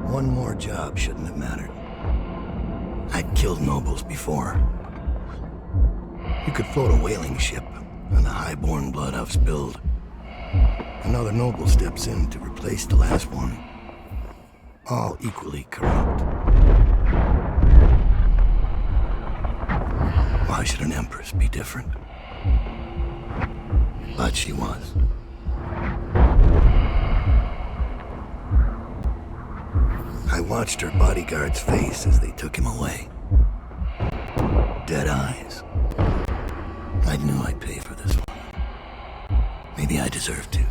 One more job shouldn't have mattered. I'd killed nobles before. You could float a whaling ship, and the high-born blood I've spilled. Another noble steps in to replace the last one. All equally corrupt. Why should an empress be different? But she was. I watched her bodyguard's face as they took him away. Dead eyes. I knew I'd pay for this one. Maybe I deserved to.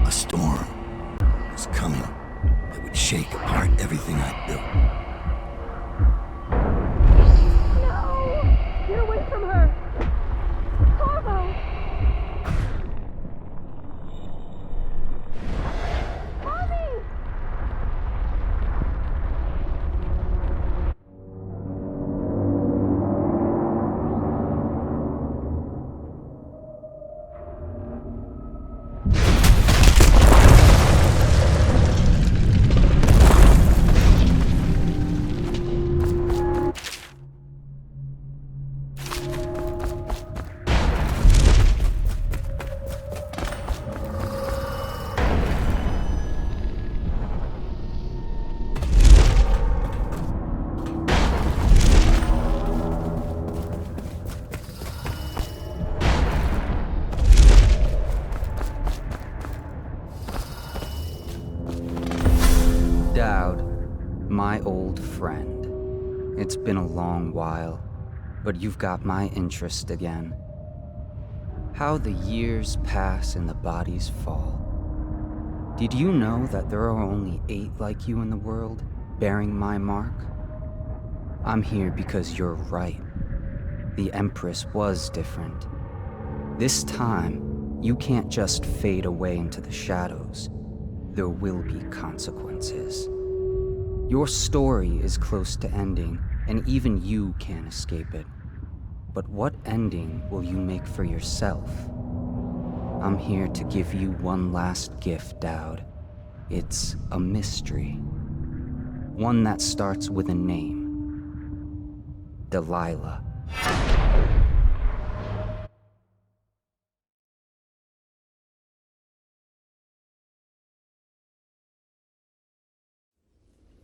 A storm was coming that would shake apart everything I'd built. No! Get away from her! Corvo! Mommy! Dowd, my old friend. It's been a long while, but you've got my interest again. How the years pass and the bodies fall. Did you know that there are only 8 like you in the world, bearing my mark? I'm here because you're right. The Empress was different. This time, you can't just fade away into the shadows. There will be consequences. Your story is close to ending, and even you can't escape it. But what ending will you make for yourself? I'm here to give you one last gift, Dowd. It's a mystery. One that starts with a name. Delilah.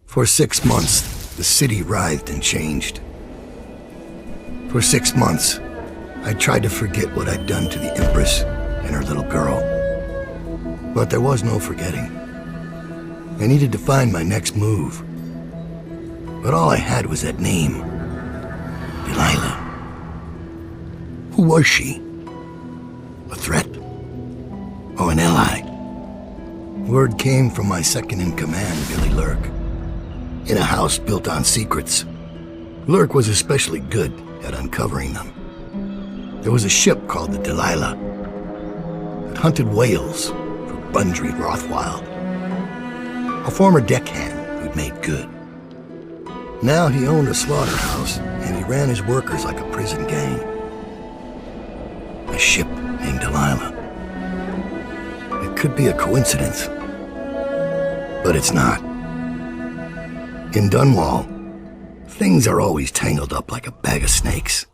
For 6 months, the city writhed and changed. For 6 months, I tried to forget what I'd done to the Empress and her little girl. But there was no forgetting. I needed to find my next move. But all I had was that name. Delilah. Who was she? A threat? Or an ally? Word came from my second-in-command, Billy Lurk. In a house built on secrets, Lurk was especially good at uncovering them. There was a ship called the Delilah that hunted whales for Bundry Rothwild, a former deckhand who'd made good. Now he owned a slaughterhouse, and he ran his workers like a prison gang. A ship named Delilah. It could be a coincidence, but it's not. In Dunwall, things are always tangled up like a bag of snakes.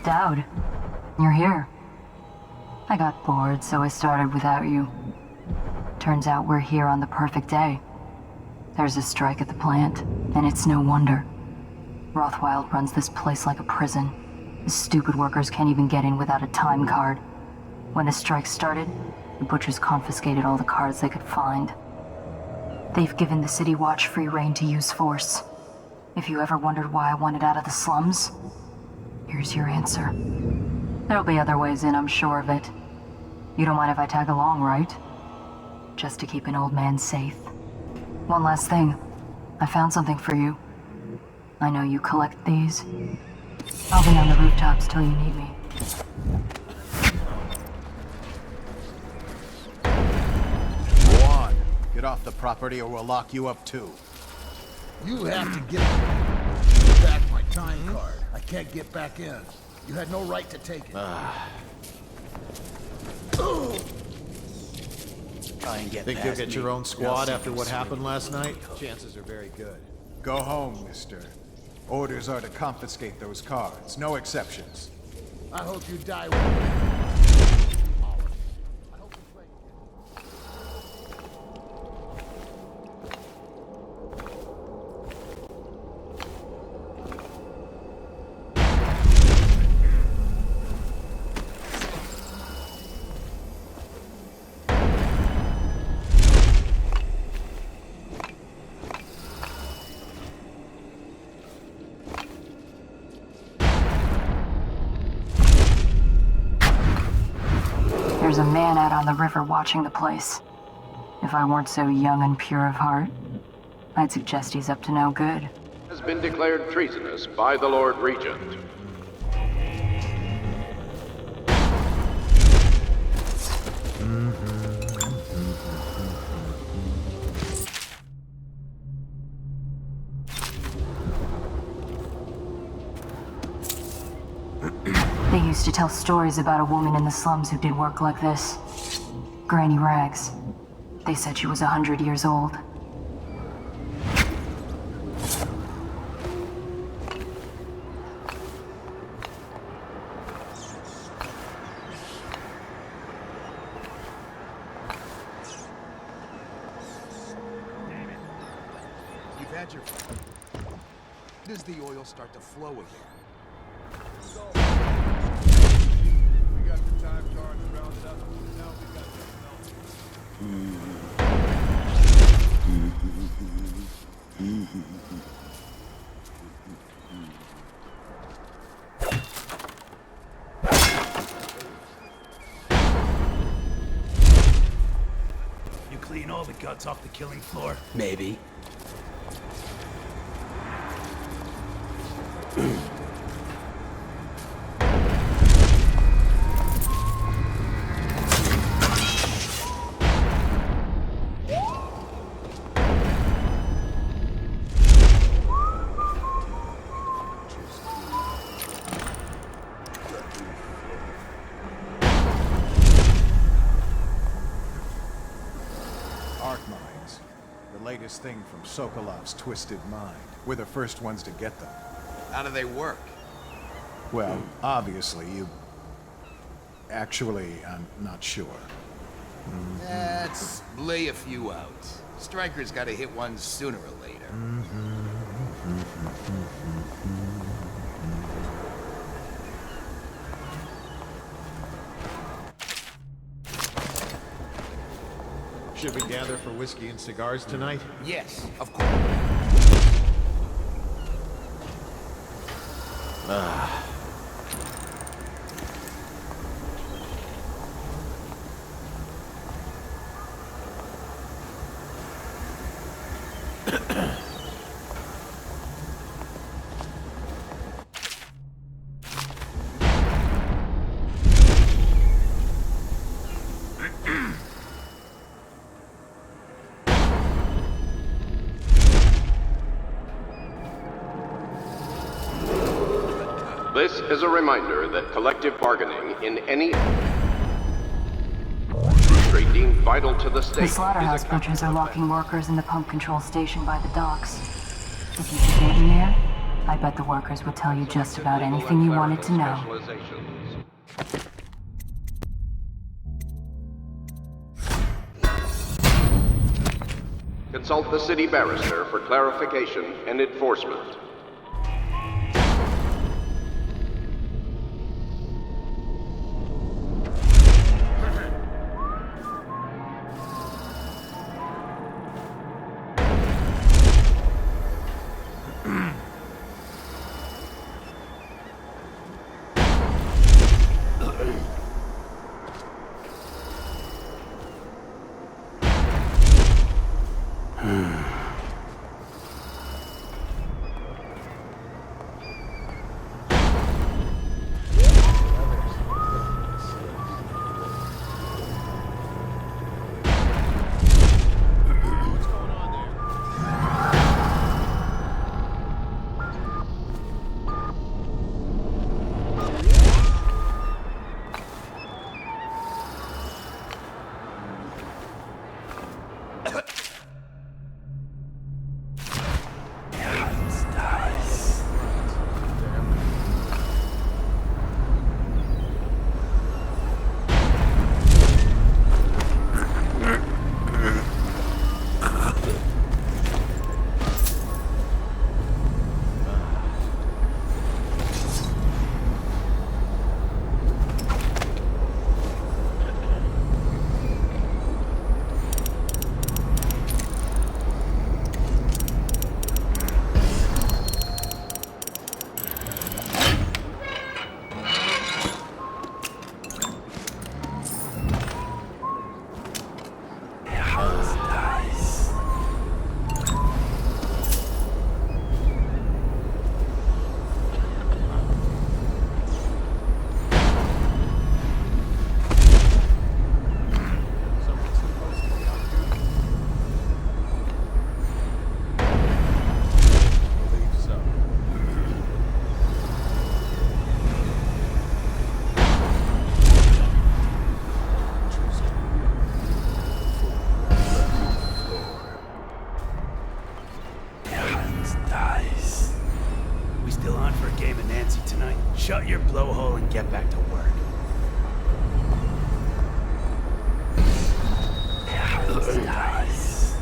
Dowd, you're here. I got bored, so I started without you. Turns out we're here on the perfect day. There's a strike at the plant, and it's no wonder. Rothwild runs this place like a prison. The stupid workers can't even get in without a time card. When the strike started, the butchers confiscated all the cards they could find. They've given the City Watch free rein to use force. If you ever wondered why I wanted out of the slums, here's your answer. There'll be other ways in, I'm sure of it. You don't mind if I tag along, right? Just to keep an old man safe. One last thing. I found something for you. I know you collect these. I'll be on the rooftops till you need me. Go on. Get off the property or we'll lock you up too. You have to give back my time card. I can't get back in. You had no right to take it. Try and get Think you'll get your own squad after what happened last night? Chances are very good. Go home, mister. Orders are to confiscate those cards. No exceptions. I hope you die with I hope you play. There's a man out on the river watching the place. If I weren't so young and pure of heart, I'd suggest he's up to no good. Has been declared treasonous by the Lord Regent. They used to tell stories about a woman in the slums who did work like this. Granny Rags. They said she was 100 years old. You've had your... Does the oil start to flow again? We got the time cards rounded up. Now we got You clean all the guts off the killing floor? Maybe. arc mines. The latest thing from Sokolov's twisted mind. We're the first ones to get them. How do they work? Well, obviously, you... Actually, I'm not sure. Let's lay a few out. Stryker's gotta hit one sooner or later. Should we gather for whiskey and cigars tonight? Yes, of course. This is a reminder that collective bargaining in any industry deemed vital to the state. The slaughterhouse butchers are locking workers in the pump control station by the docks. If you can get in there, I bet the workers would tell you just about anything you wanted to know. Consult the city barrister for clarification and enforcement. Shut your blowhole and get back to work. Nice.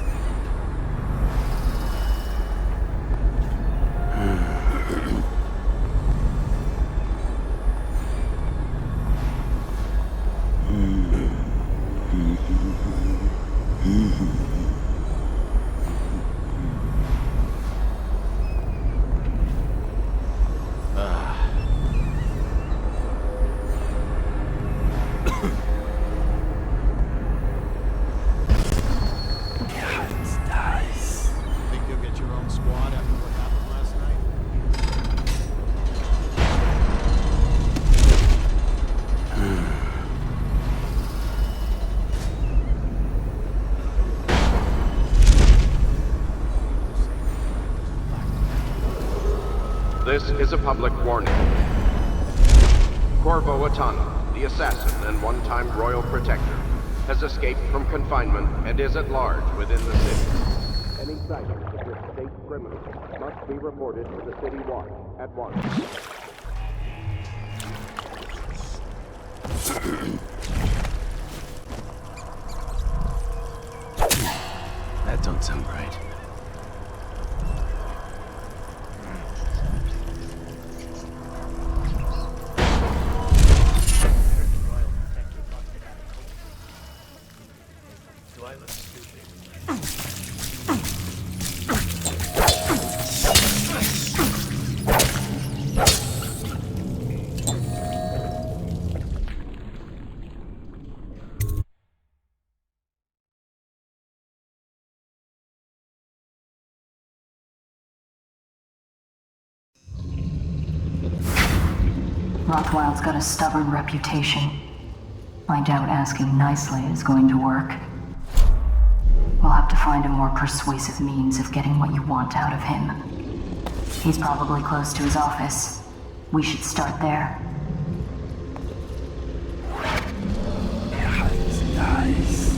Think you'll get your own squad after what happened last night? This is a public warning. Corvo Atana, the assassin and one-time royal protector, has escaped from confinement and is at large within the city. Any sightings of this state criminal must be reported to the city watch at once. That don't sound right. Do I look stupid? Rothwild's got a stubborn reputation. I doubt asking nicely is going to work. We'll have to find a more persuasive means of getting what you want out of him. He's probably close to his office. We should start there. Nice.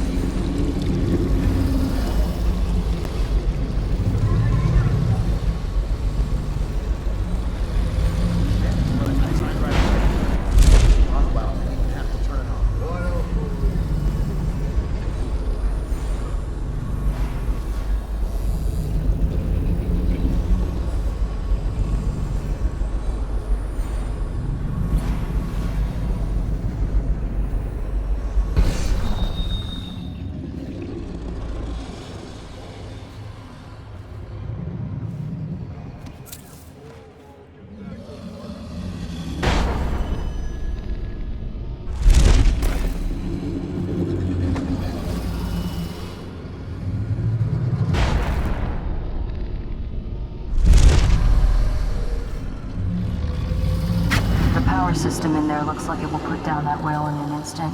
system in there looks like it will put down that whale in an instant.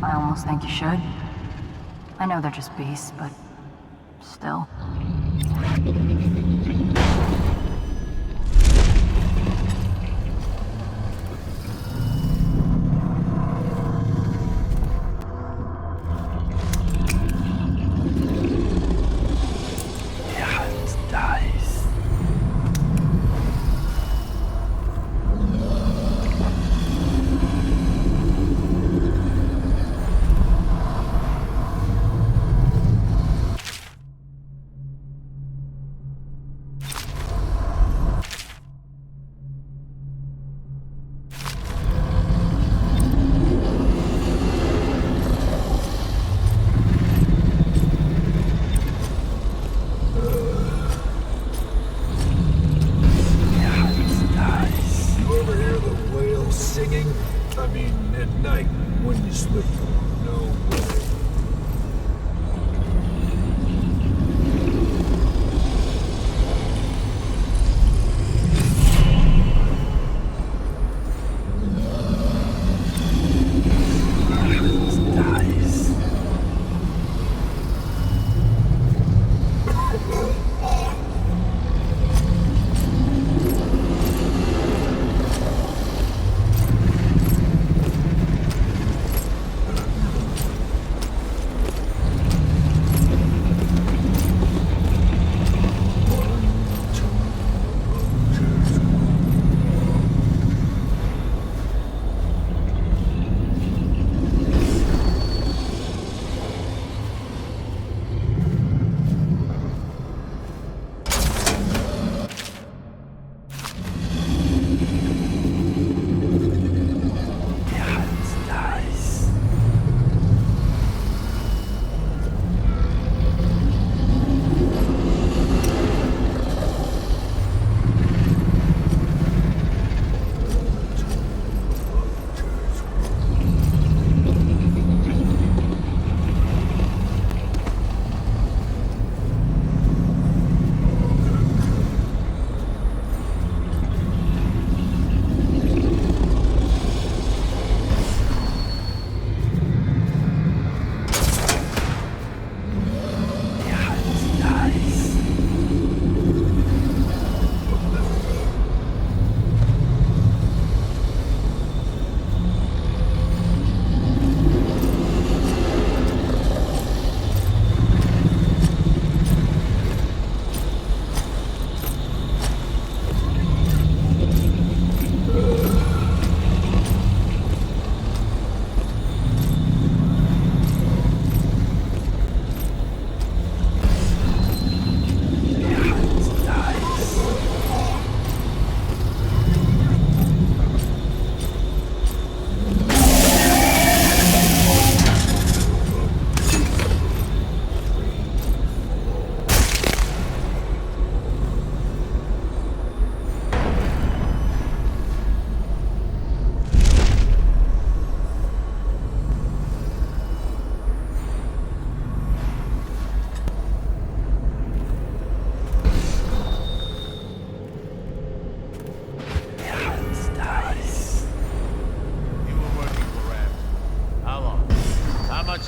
I almost think you should. I know they're just beasts, but still.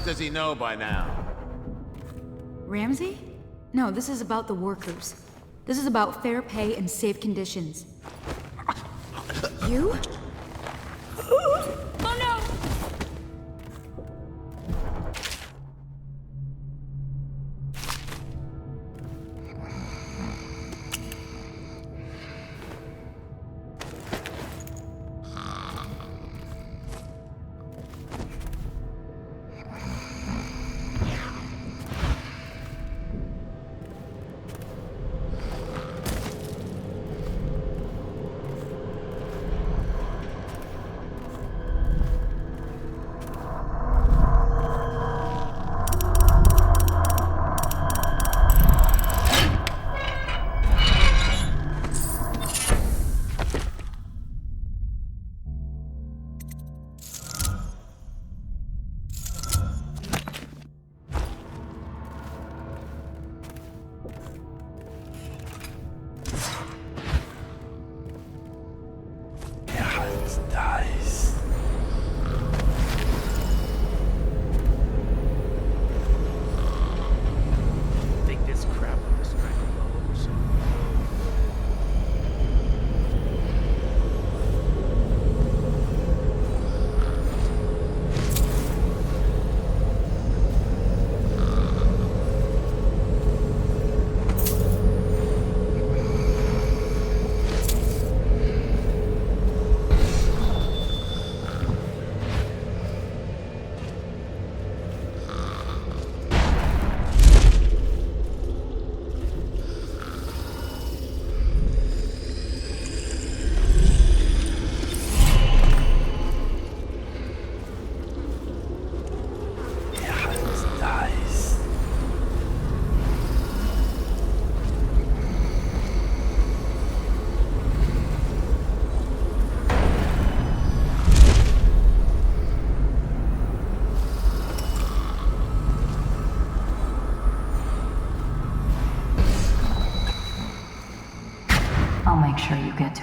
Does he know by now? Ramsey? No, this is about the workers. This is about fair pay and safe conditions. You? Oh no!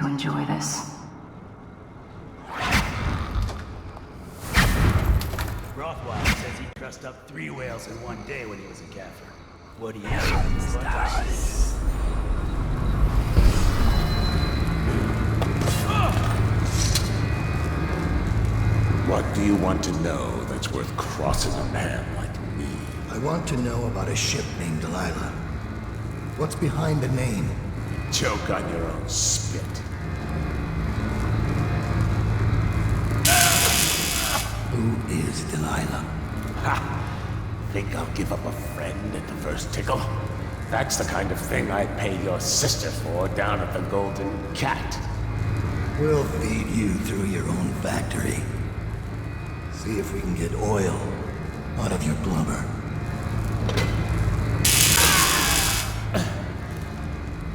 to enjoy this. Rothwell says he trussed up 3 whales in one day when he was a gaffer. What do you think? What do you want to know that's worth crossing a man like me? I want to know about a ship named Delilah. What's behind the name? Choke on your own spit. Who is Delilah? Ha! Think I'll give up a friend at the first tickle? That's the kind of thing I'd pay your sister for down at the Golden Cat. We'll feed you through your own factory. See if we can get oil out of your blubber.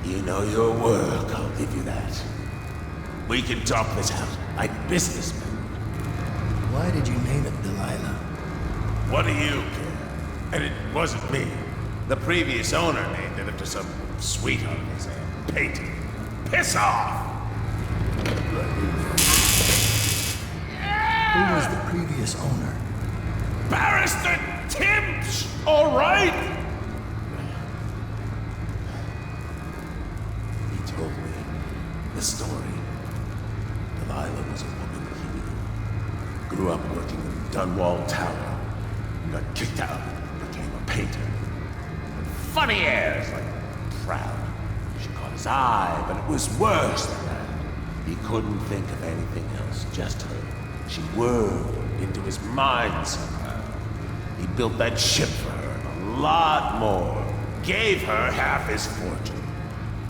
You know your work, I'll give you that. We can talk this out like businessmen. Why did you name it Delilah? What do you care? And it wasn't me. The previous owner named it after some sweetheart of his painting. Piss off! Who was the previous owner? Barrister Timms! All right? He told me the story. Delilah was a woman he knew. Grew up working in Dunwall Tower. Got kicked out. Became a painter. Funny airs, like proud. She caught his eye, but it was worse than that. He couldn't think of anything else, just her. She whirled into his mind somehow. He built that ship for her, and a lot more. Gave her half his fortune.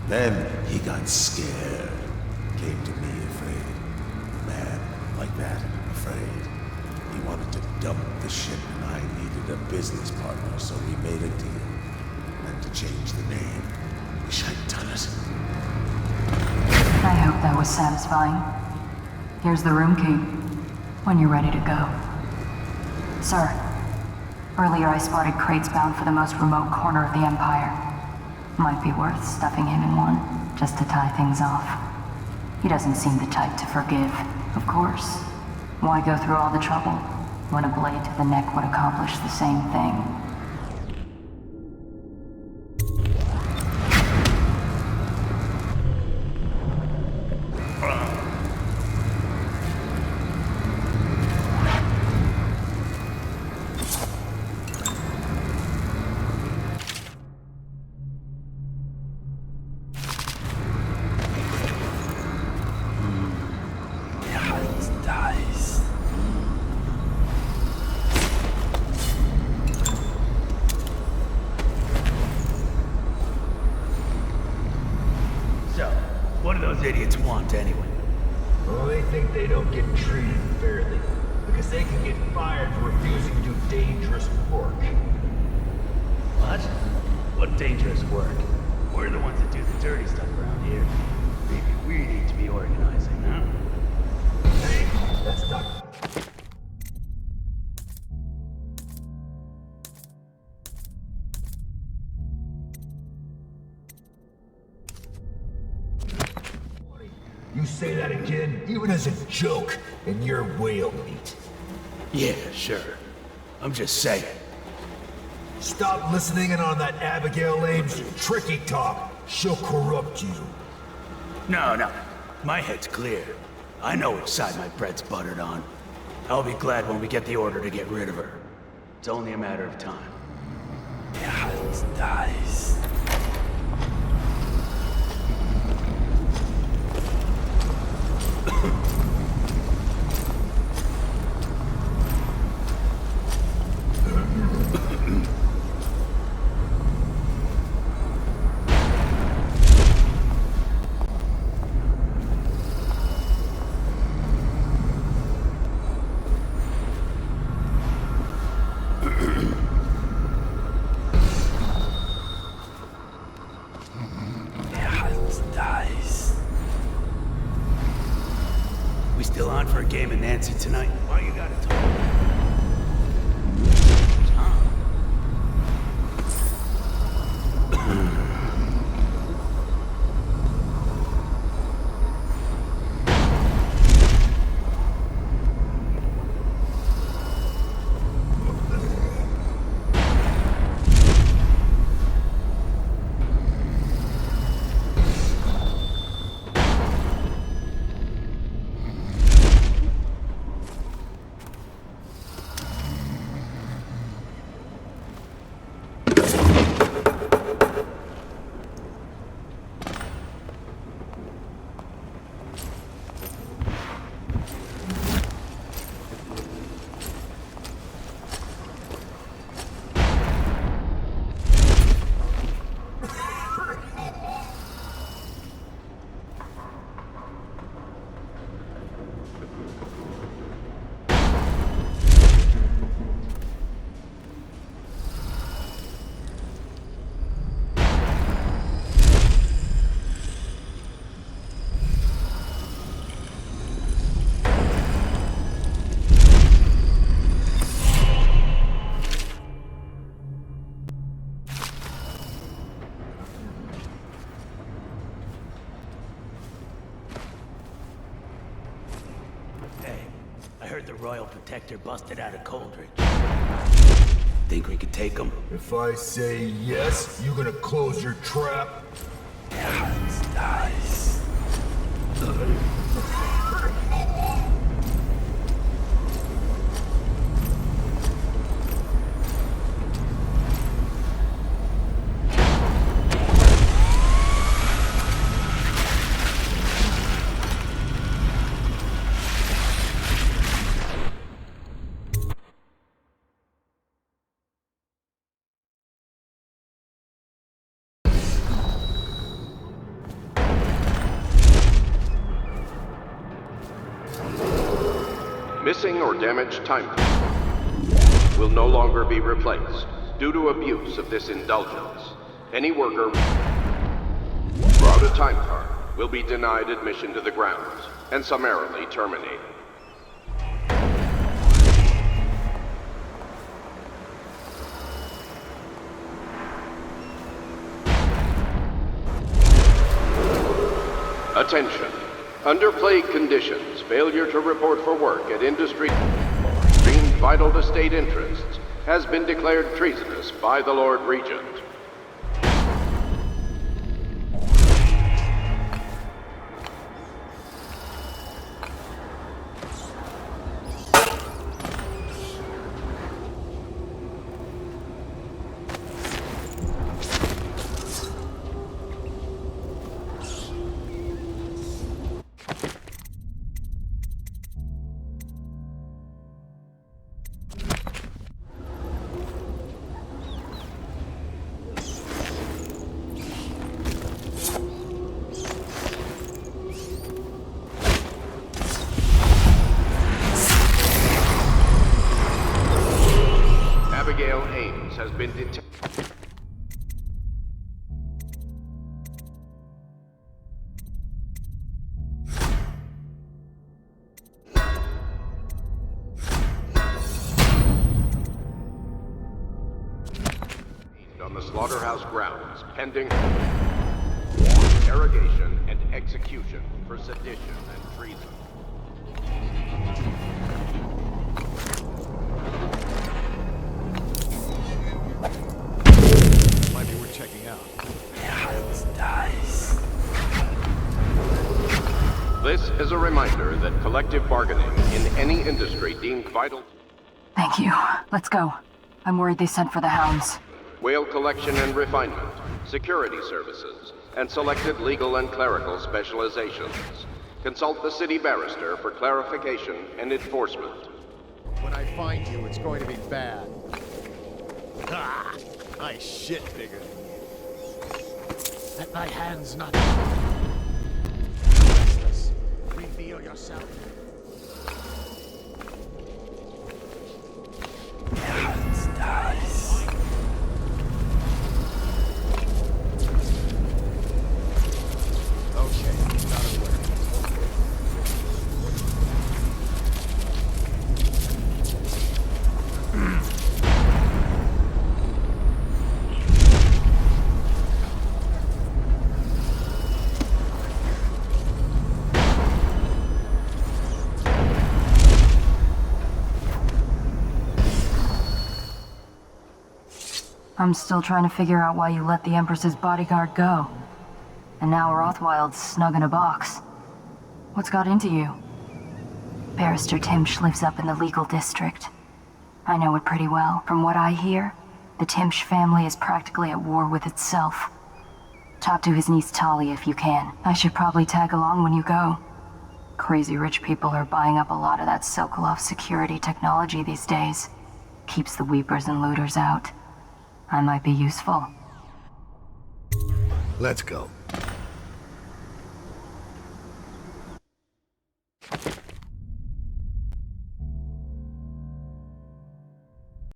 Then he got scared. Came to me afraid. A man like that, afraid. He wanted to dump the ship, and I needed a business partner, so we made a deal. Had to change the name. Wish I'd done it. I hope that was satisfying. Here's the room key. When you're ready to go. Sir, earlier I spotted crates bound for the most remote corner of the Empire. Might be worth stuffing him in one, just to tie things off. He doesn't seem the type to forgive, of course. Why go through all the trouble when a blade to the neck would accomplish the same thing? What do those idiots want anyway? Well, they think they don't get treated fairly, because they can get fired for refusing to do dangerous work. What? What dangerous work? We're the ones that do the dirty stuff around here. Maybe we need to be organizing, huh? Hey, that's not... You say that again, even as a joke, and you're whale meat. Yeah, sure. I'm just saying. Stop listening in on that Abigail Ames tricky talk. She'll corrupt you. No. My head's clear. I know which side my bread's buttered on. I'll be glad when we get the order to get rid of her. It's only a matter of time. Ja, nice. We still on for a game of Nancy tonight? Why you gotta talk? heard the Royal Protector busted out of Coldridge. Think we could take him? If I say yes, you gonna close your trap? It's nice. Missing or damaged time will no longer be replaced due to abuse of this indulgence. Any worker without a time card will be denied admission to the grounds and summarily terminated. Attention. Under plague conditions, failure to report for work at industry deemed vital to state interests has been declared treasonous by the Lord Regent. Has been detected. On the slaughterhouse grounds, pending interrogation and execution for sedition and treason. Checking out. Nice. This is a reminder that collective bargaining in any industry deemed vital. Thank you. Let's go. I'm worried they sent for the hounds. Whale collection and refinement, security services, and selected legal and clerical specializations. Consult the city barrister for clarification and enforcement. When I find you, it's going to be bad. Ah! I shit bigger than you. Let my hands not restless. Reveal yourself. It's nice. Okay, not a word. I'm still trying to figure out why you let the Empress's bodyguard go. And now Rothwild's snug in a box. What's got into you? Barrister Timsh lives up in the legal district. I know it pretty well. From what I hear, the Timsh family is practically at war with itself. Talk to his niece Tali if you can. I should probably tag along when you go. Crazy rich people are buying up a lot of that Sokolov security technology these days. Keeps the weepers and looters out. I might be useful. Let's go.